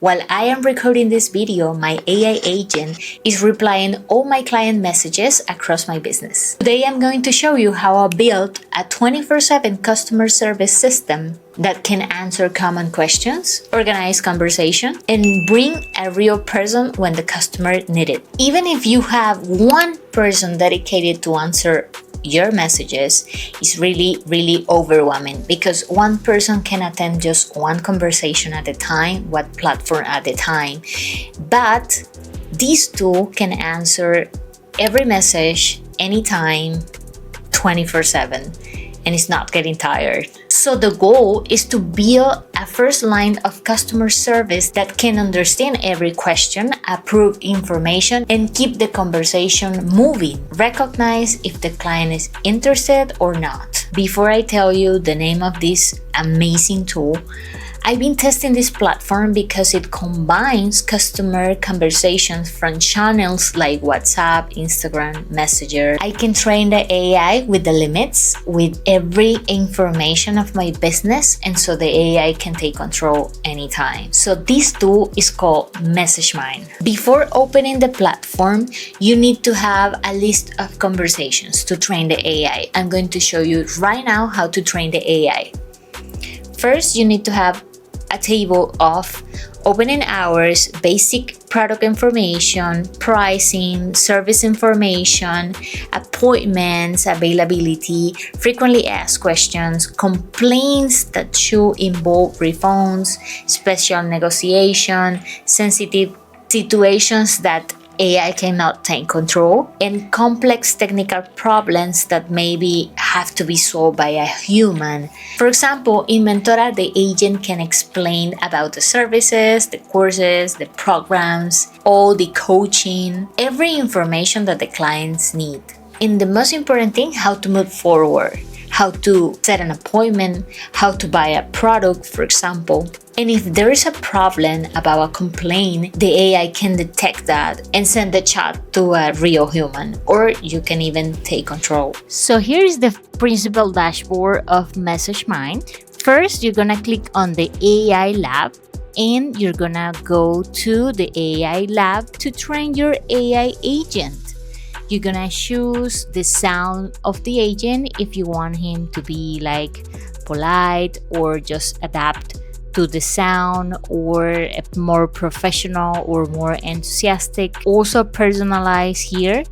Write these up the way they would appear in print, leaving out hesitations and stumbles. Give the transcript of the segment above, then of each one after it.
While I am recording this video, my AI agent is replying all my client messages across my business. Today I'm going to show you how I built a 24/7 customer service system that can answer common questions, organize conversation, and bring a real person when the customer needs it. Even if you have one person dedicated to answer your messages, is really overwhelming because one person can attend just one conversation at a time, one platform at a time. But these two can answer every message anytime, 24/7, and it's not getting tired. So the goal is to build a first line of customer service that can understand every question, approve information, and keep the conversation moving. Recognize if the client is interested or not. Before I tell you the name of this amazing tool, I've been testing this platform because it combines customer conversations from channels like WhatsApp, Instagram, Messenger. I can train the AI with the limits, with every information of my business, and so the AI can take control anytime. So this tool is called MessageMind. Before opening the platform, you need to have a list of conversations to train the AI. I'm going to show you right now how to train the AI. First, you need to have a table of opening hours, basic product information, pricing, service information, appointments, availability, frequently asked questions, complaints that should involve refunds, special negotiation, sensitive situations that AI cannot take control, and complex technical problems that maybe have to be solved by a human. For example, in Mentora, the agent can explain about the services, the courses, the programs, all the coaching, every information that the clients need. And the most important thing, how to move forward, how to set an appointment, how to buy a product, for example. And if there is a problem about a complaint, the AI can detect that and send the chat to a real human, or you can even take control. So here is the principal dashboard of MessageMind. First, you're gonna click on the AI lab and you're gonna go to the AI lab to train your AI agent. You're gonna choose the sound of the agent if you want him to be like polite or just adapt to the sound, or more professional or more enthusiastic. Also personalize here,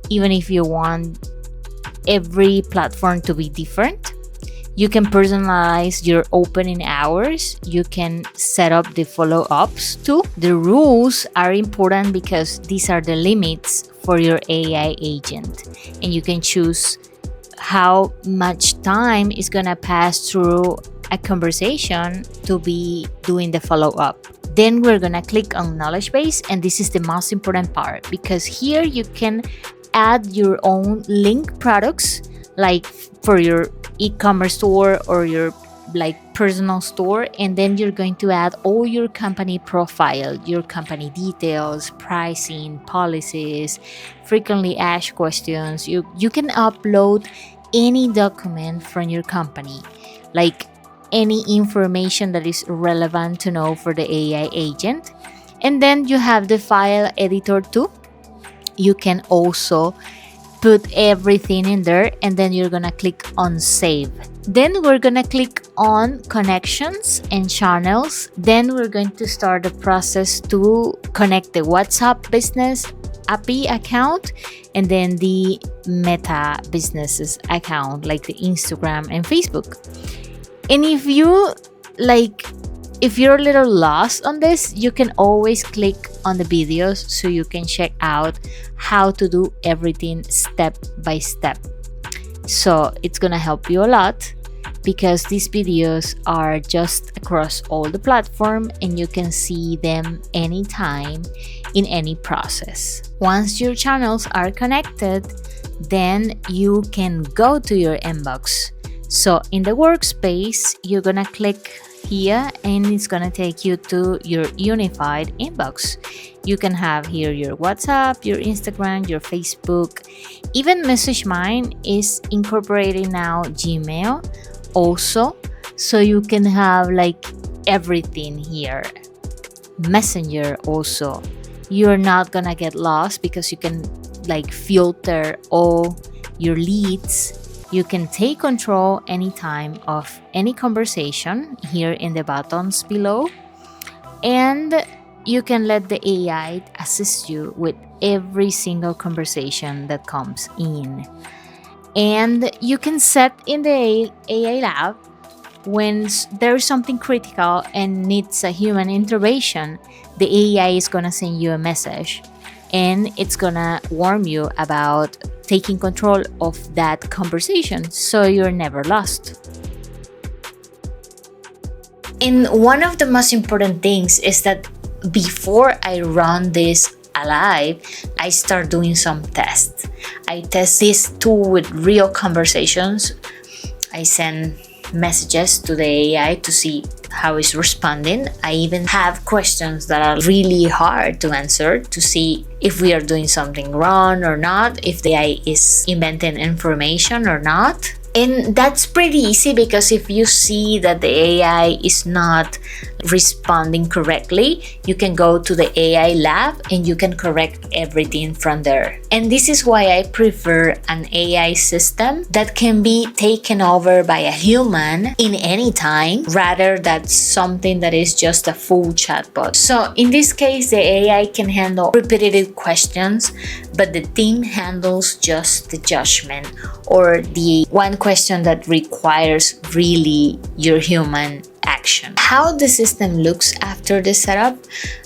even if you want every platform to be different. You can personalize your opening hours. You can set up the follow-ups too. The rules are important because these are the limits for your AI agent, and you can choose how much time is gonna pass through a conversation to be doing the follow-up. Then we're gonna click on knowledge base, and this is the most important part because here you can add your own link products, like for your e-commerce store or your like personal store, and then you're going to add all your company profile, your company details, pricing, policies, frequently asked questions. You can upload any document from your company, like any information that is relevant to know for the AI agent. And then you have the file editor too. You can also put everything in there, and then you're gonna click on save. Then we're gonna click on connections and channels. Then we're going to start the process to connect the WhatsApp business API account and then the Meta businesses account, like the Instagram and Facebook. And if you're a little lost on this, you can always click on the videos so you can check out how to do everything step by step. So it's gonna help you a lot because these videos are just across all the platform and you can see them anytime in any process. Once your channels are connected, then you can go to your inbox. So in the workspace, you're gonna click here and it's gonna take you to your unified inbox. You can have here your WhatsApp, your Instagram, your Facebook. Even MessageMind is incorporating now Gmail also, so you can have like everything here. Messenger also. You're not gonna get lost because you can like filter all your leads. You can take control anytime of any conversation here in the buttons below, and you can let the AI assist you with every single conversation that comes in. And you can set in the AI lab when there's something critical and needs a human intervention, the AI is gonna send you a message and it's gonna warn you about taking control of that conversation so you're never lost. And one of the most important things is that before I run this alive, I start doing some tests. I test this tool with real conversations. I send messages to the AI to see how it's responding. I even have questions that are really hard to answer to see if we are doing something wrong or not, if the AI is inventing information or not. And that's pretty easy because if you see that the AI is not responding correctly, you can go to the AI lab and you can correct everything from there. And this is why I prefer an AI system that can be taken over by a human in any time rather than something that is just a full chatbot. So in this case, the AI can handle repetitive questions, but the team handles just the judgment or the one question that requires really your human action. How the system looks after the setup,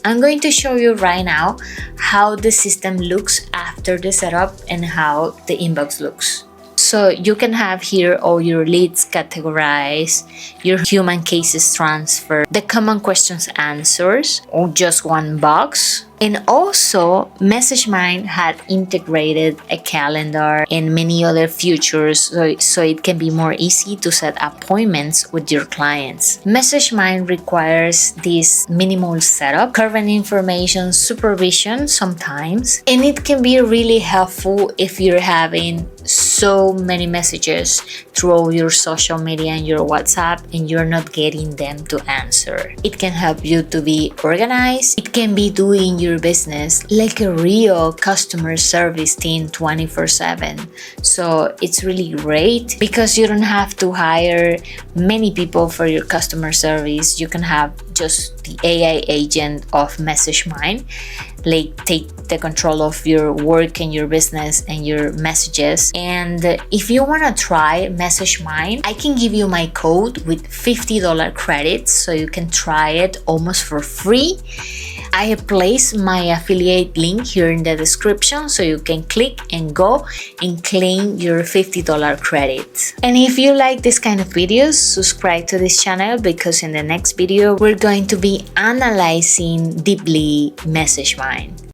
I'm going to show you right now how the system looks after the setup and how the inbox looks. So you can have here all your leads categorized, your human cases transferred, the common questions answers, or just one box. And also, MessageMind had integrated a calendar and many other features so it can be more easy to set appointments with your clients. MessageMind requires this minimal setup, current information, supervision sometimes, and it can be really helpful if you're having so many messages through all your social media and your WhatsApp and you're not getting them to answer. It can help you to be organized. It can be doing your business like a real customer service team 24/7. So it's really great because you don't have to hire many people for your customer service. You can have just the AI agent of MessageMind like take the control of your work and your business and your messages. And if you want to try MessageMind, I can give you my code with $50 credits so you can try it almost for free. I have placed my affiliate link here in the description so you can click and go and claim your $50 credit. And if you like this kind of videos, subscribe to this channel because in the next video we're going to be analyzing deeply MessageMind.